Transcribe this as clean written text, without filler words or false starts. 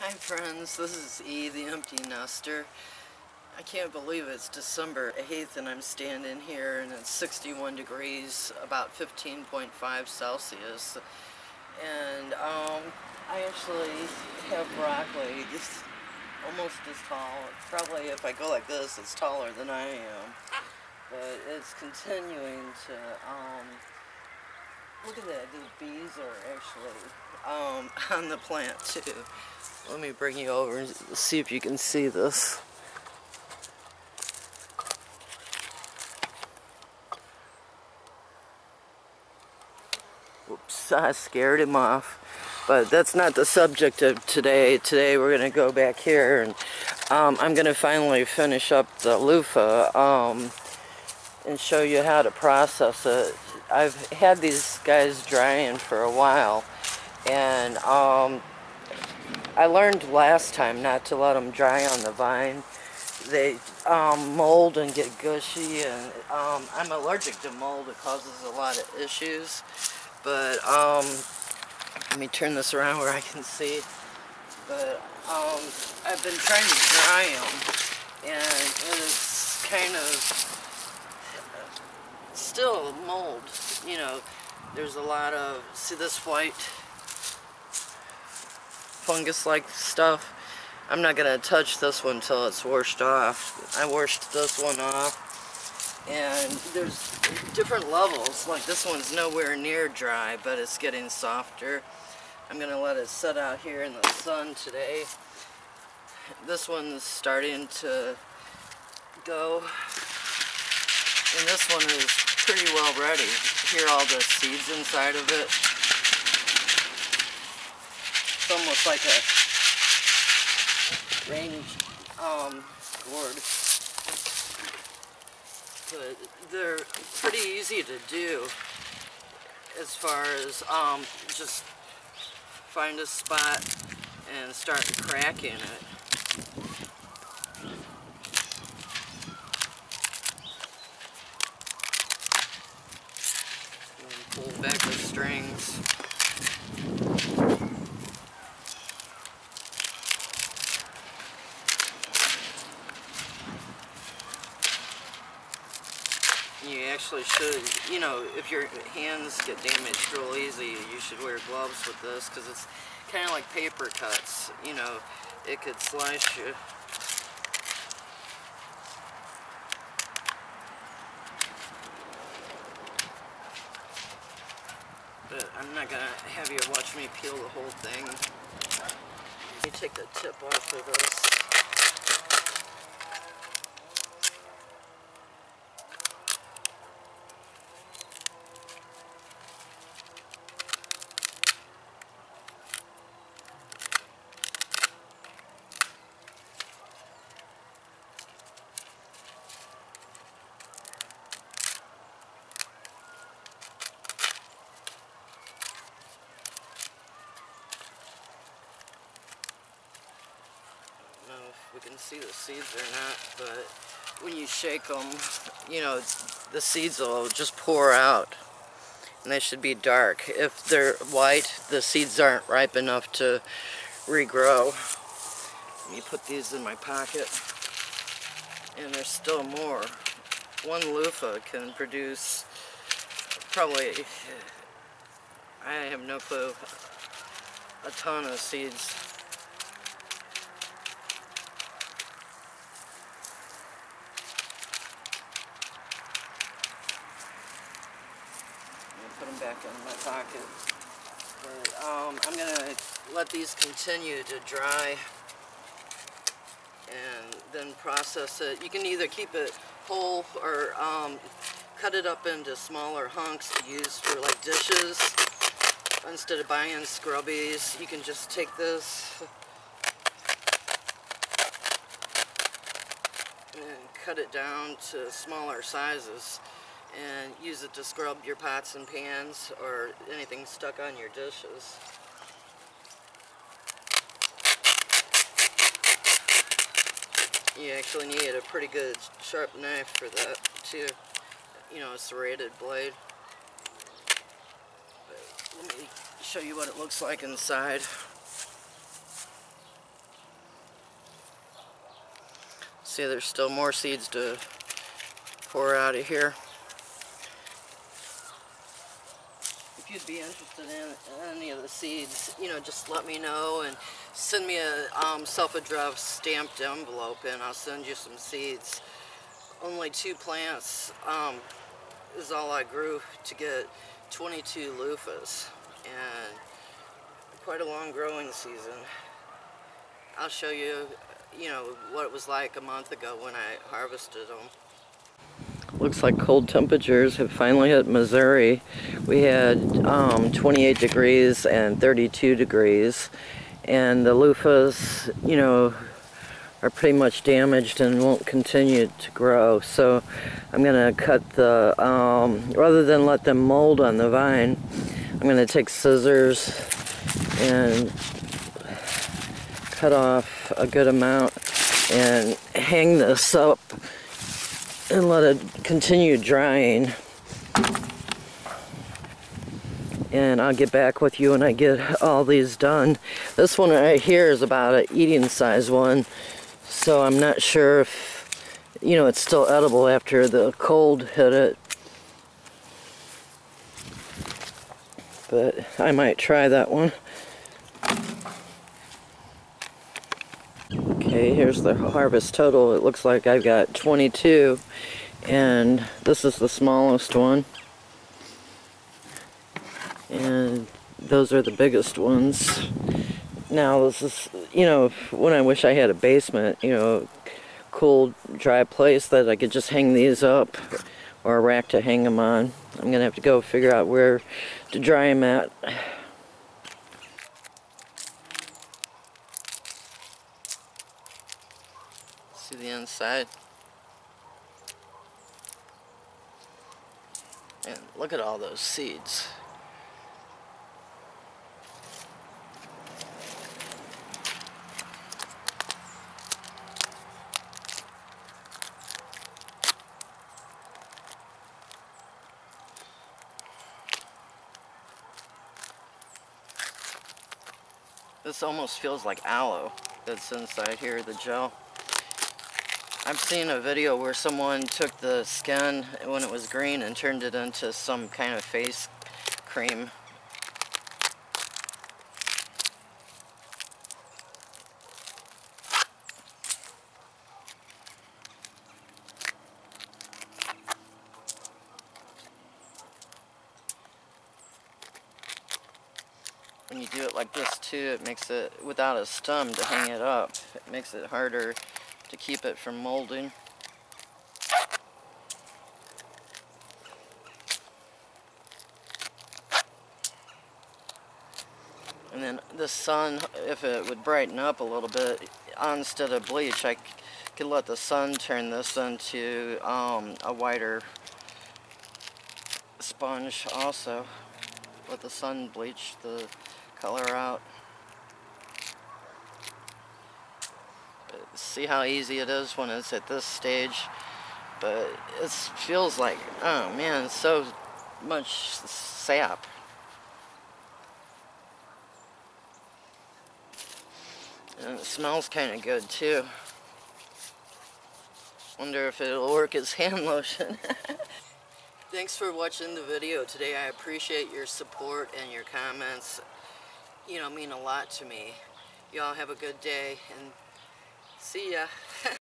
Hi friends, this is E, the empty nester. I can't believe it's December 8th and I'm standing here and it's 61 degrees, about 15.5 Celsius. And I actually have broccoli. It's almost as tall. Probably if I go like this, it's taller than I am. But it's continuing to, look at that, the bees are actually on the plant too. Let me bring you over and see if you can see this. Oops, I scared him off. But that's not the subject of today. Today we're going to go back here and I'm going to finally finish up the loofah and show you how to process it. I've had these guys drying for a while and I learned last time not to let them dry on the vine. They mold and get gushy, and I'm allergic to mold. It causes a lot of issues. But let me turn this around where I can see. But I've been trying to dry them, and it's kind of still mold. You know, there's a lot of, see this white fungus-like stuff. I'm not going to touch this one until it's washed off. I washed this one off, and there's different levels. Like this one's nowhere near dry, but it's getting softer. I'm going to let it sit out here in the sun today. This one's starting to go, and this one is pretty well ready. Hear all the seeds inside of it. It's almost like a range gourd, but they're pretty easy to do as far as just find a spot and start cracking it. And pull back the strings. You actually should, you know, if your hands get damaged real easy, you should wear gloves with this, because it's kind of like paper cuts. You know, it could slice you. But I'm not going to have you watch me peel the whole thing. Let me take the tip off of this. I don't know if we can see the seeds or not, but when you shake them, you know, the seeds will just pour out, and they should be dark. If they're white, the seeds aren't ripe enough to regrow. Let me put these in my pocket, and there's still more. One loofah can produce probably, I have no clue, a ton of seeds. Put them back in my pocket. But I'm gonna let these continue to dry and then process it. You can either keep it whole or cut it up into smaller hunks to use for like dishes. Instead of buying scrubbies, you can just take this and cut it down to smaller sizes and use it to scrub your pots and pans or anything stuck on your dishes. You actually need a pretty good sharp knife for that too. You know, a serrated blade. But let me show you what it looks like inside. See, there's still more seeds to pour out of here. If you'd be interested in any of the seeds, you know, just let me know and send me a self-addressed stamped envelope and I'll send you some seeds. Only 2 plants is all I grew to get 22 loofahs, and quite a long growing season. I'll show you, you know, what it was like a month ago when I harvested them. Looks like cold temperatures have finally hit Missouri. We had 28 degrees and 32 degrees, and the loofahs, you know, are pretty much damaged and won't continue to grow. So I'm gonna cut the, rather than let them mold on the vine, I'm gonna take scissors and cut off a good amount and hang this up and let it continue drying. And I'll get back with you when I get all these done. This one right here is about an eating size one, so I'm not sure if, you know, it's still edible after the cold hit it. But I might try that one. Okay, here's the harvest total. It looks like I've got 22, and this is the smallest one. And those are the biggest ones. Now this is, you know, when I wish I had a basement, you know, cool, dry place that I could just hang these up, or a rack to hang them on. I'm gonna have to go figure out where to dry them at. See the inside? And look at all those seeds. This almost feels like aloe that's inside here, the gel. I've seen a video where someone took the skin when it was green and turned it into some kind of face cream. When you do it like this too, it makes it, without a stem to hang it up, it makes it harder to keep it from molding. And then the sun, if it would brighten up a little bit, instead of bleach, I could let the sun turn this into a whiter sponge also. Let the sun bleach the color out. See how easy it is when it's at this stage, but it feels like, oh man, so much sap. And it smells kind of good too. Wonder if it'll work as hand lotion. Thanks for watching the video today. I appreciate your support and your comments. You know, mean a lot to me. Y'all have a good day and see ya.